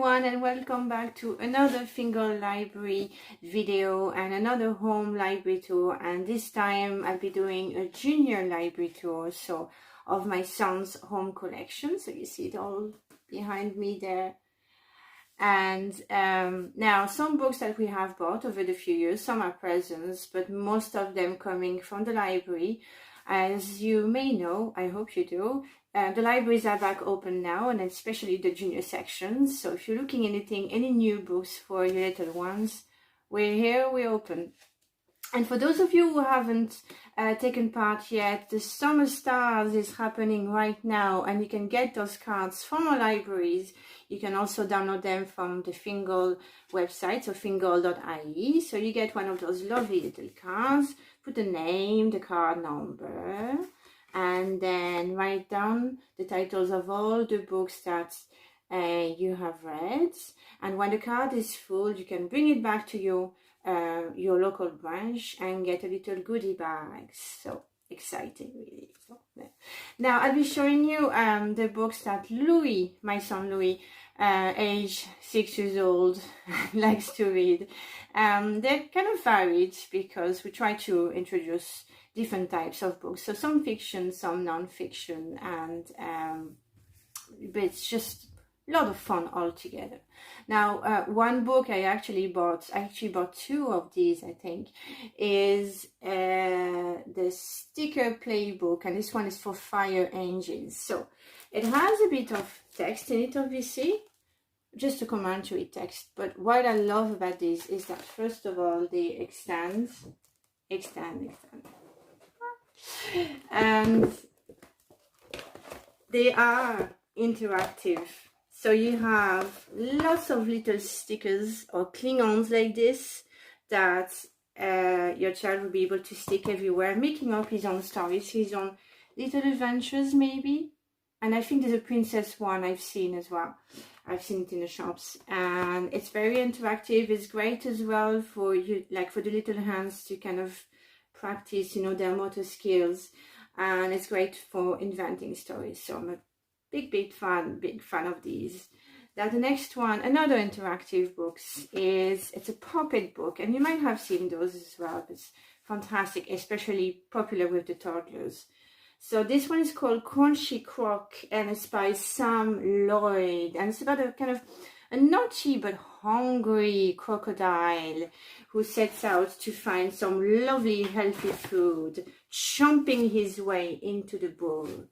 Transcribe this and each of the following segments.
everyone, and welcome back to another Fingal Library video and another home library tour. And this time I'll be doing a junior library tour of my son's home collection. So you see it all behind me there. And now some books that we have bought over the few years, some are presents, but most of them coming from the library. As you may know, I hope you do, the libraries are back open now, and especially the junior sections. So if you're looking any new books for your little ones, we're here, we're open. And for those of you who haven't taken part yet, the Summer Stars is happening right now, and you can get those cards from our libraries. You can also download them from the Fingal website, so fingal.ie. So you get one of those lovely little cards, put the name, the card number, and then write down the titles of all the books that you have read. And when the card is full, you can bring it back to your local branch and get a little goodie bag. So exciting, really. So, yeah. Now I'll be showing you the books that Louis, my son Louis, age 6 years old, likes to read. They're kind of varied because we try to introduce different types of books. So some fiction, some non-fiction, and but it's just a lot of fun altogether. Now, one book I actually bought two of these, I think, is the sticker playbook, and this one is for fire engines. So it has a bit of text in it, obviously, just a command to read text. But what I love about this is that, first of all, they extend, and they are interactive. So you have lots of little stickers or cling-ons like this that your child will be able to stick everywhere, making up his own stories, his own little adventures maybe. And I think there's a princess one I've seen as well. I've seen it in the shops, and it's very interactive. It's great as well for you, like for the little hands, to kind of practice, their motor skills, and it's great for inventing stories. So I'm a big fan of these. Now the next one, another interactive books, it's a puppet book, and you might have seen those as well. It's fantastic, especially popular with the toddlers. So this one is called Crunchy Croc, and it's by Sam Lloyd, and it's about a kind of a naughty but hungry crocodile who sets out to find some lovely healthy food, chomping his way into the book.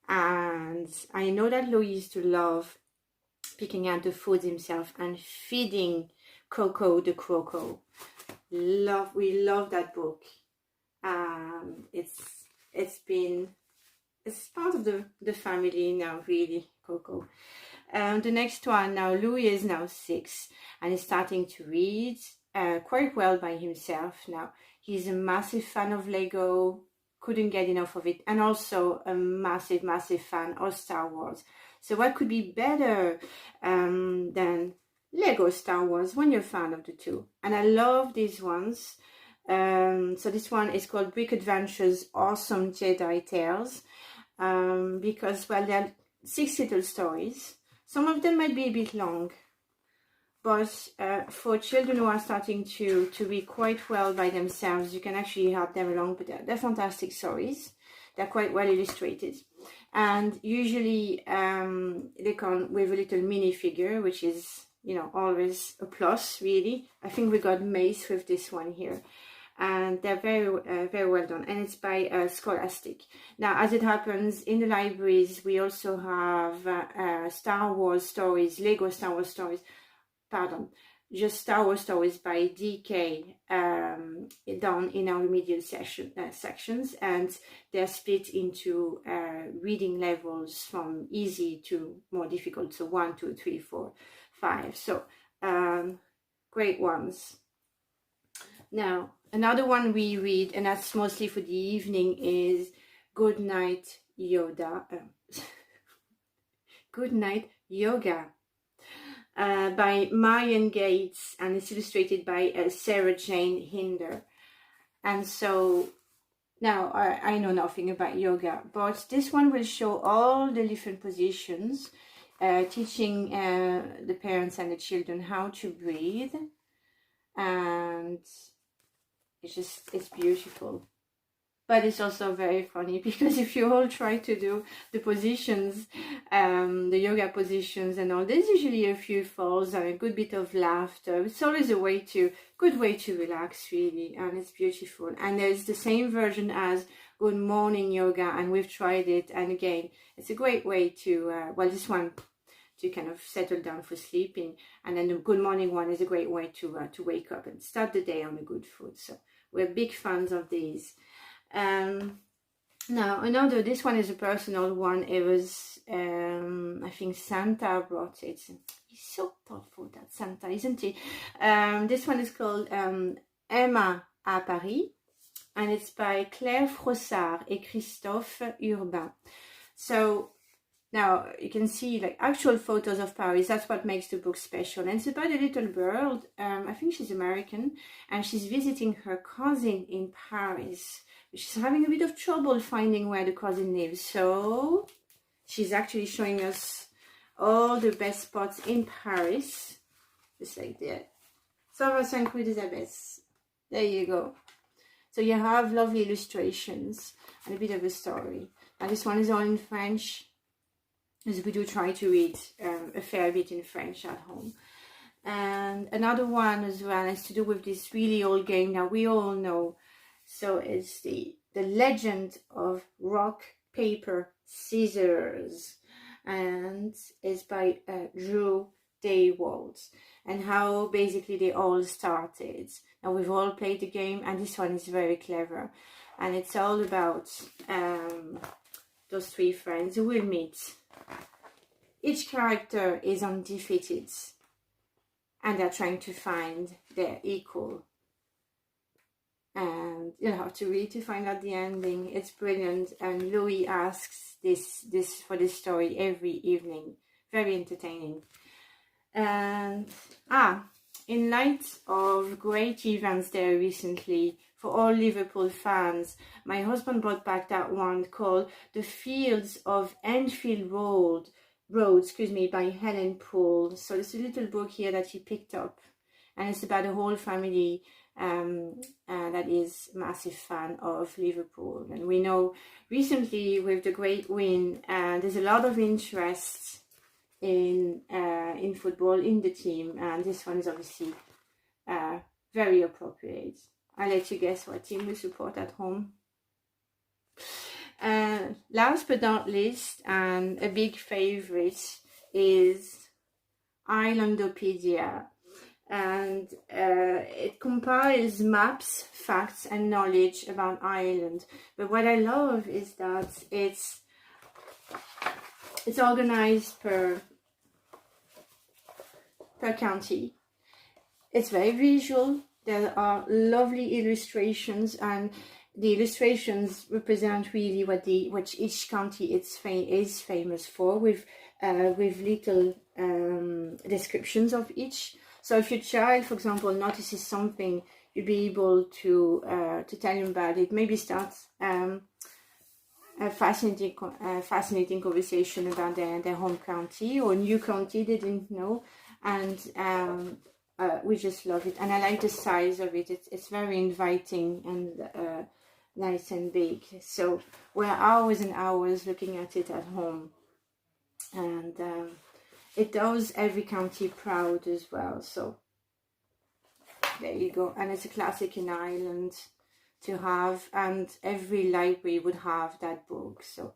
And I know that Louis used to love picking out the food himself and feeding Coco the Croco. We love that book. It's part of the family now, really, Coco. The next one, now Louis is now 6 and is starting to read quite well by himself now. He's a massive fan of Lego, couldn't get enough of it, and also a massive fan of Star Wars. So what could be better than Lego Star Wars when you're a fan of the two? And I love these ones. So this one is called Brick Adventures Awesome Jedi Tales, because, well, they're 6 little stories. Some of them might be a bit long, but for children who are starting to read quite well by themselves, you can actually help them along. But they're fantastic stories. They're quite well illustrated, and usually they come with a little minifigure, which is, always a plus, really. I think we got Mace with this one here, and they're very well done, and it's by Scholastic. Now, as it happens, in the libraries we also have Star Wars stories, Lego Star Wars stories, just Star Wars stories by DK down in our remedial sections, and they're split into reading levels from easy to more difficult, so 1, 2, 3, 4, 5. So great ones. Now another one we read, and that's mostly for the evening, is Good Night Yoda. Good Night Yoga. By Marian Gates, and it's illustrated by Sarah Jane Hinder. And so now I know nothing about yoga, but this one will show all the different positions teaching the parents and the children how to breathe, and it's beautiful. But it's also very funny because if you all try to do the positions, the yoga positions and all, there's usually a few falls and a good bit of laughter. It's always a good way to relax, really, and it's beautiful. And there's the same version as Good Morning Yoga, and we've tried it, and again, it's a great way to, well, this one to kind of settle down for sleeping, and then the Good Morning one is a great way to wake up and start the day on a good foot. So we're big fans of these. Now this one is a personal one. It was I think Santa brought it. He's so thoughtful, that Santa, isn't he? This one is called Emma à Paris, and it's by Claire Frossard et Christophe Urbain. So now you can see like actual photos of Paris. That's what makes the book special. And it's about a little girl, I think she's American, and she's visiting her cousin in Paris. She's having a bit of trouble finding where the cousin lives, so she's actually showing us all the best spots in Paris, just like that. Saint Vincent Elisabeth. There you go. So you have lovely illustrations and a bit of a story. Now this one is all in French, as we do try to read a fair bit in French at home. And another one as well has to do with this really old game that we all know. So it's the Legend of Rock, Paper, Scissors, and it's by Drew Daywalt, and how basically they all started. Now we've all played the game, and this one is very clever, and it's all about those three friends who will meet. Each character is undefeated, and they're trying to find their equal. And you'll have to read to find out the ending. It's brilliant, and Louis asks this for this story every evening. Very entertaining. And in light of great events there recently for all Liverpool fans, my husband brought back that one called The Fields of Enfield Road, by Helen Poole. So it's a little book here that he picked up, and it's about a whole family that is a massive fan of Liverpool. And we know recently with the great win, there's a lot of interest in football in the team, and this one is obviously very appropriate. I'll let you guess what team we support at home. Last but not least, and a big favorite, is Islandopedia. And it compiles maps, facts and knowledge about Ireland. But what I love is that it's organized per county. It's very visual. There are lovely illustrations, and the illustrations represent really what each county is famous for, with little descriptions of each. So if your child, for example, notices something, you'll be able to tell him about it. Maybe start a fascinating conversation about their home county or new county they didn't know, and we just love it. And I like the size of it. It's very inviting and nice and big. So we're hours and hours looking at it at home, and it does every county proud as well. So there you go. And it's a classic in Ireland to have, and every library would have that book. So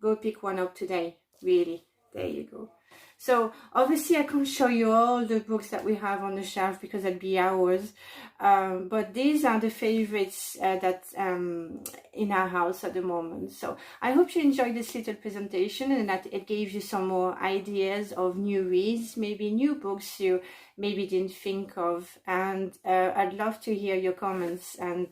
go pick one up today, really. There you go. So obviously I can't show you all the books that we have on the shelf because that'd be hours, but these are the favorites that's in our house at the moment. So I hope you enjoyed this little presentation and that it gave you some more ideas of new reads, maybe new books you maybe didn't think of, and I'd love to hear your comments and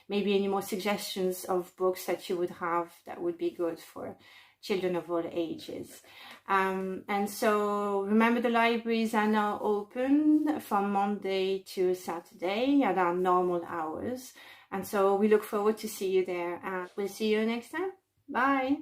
maybe any more suggestions of books that you would have that would be good for children of all ages. And so remember, the libraries are now open from Monday to Saturday at our normal hours, and so we look forward to see you there, and we'll see you next time. Bye.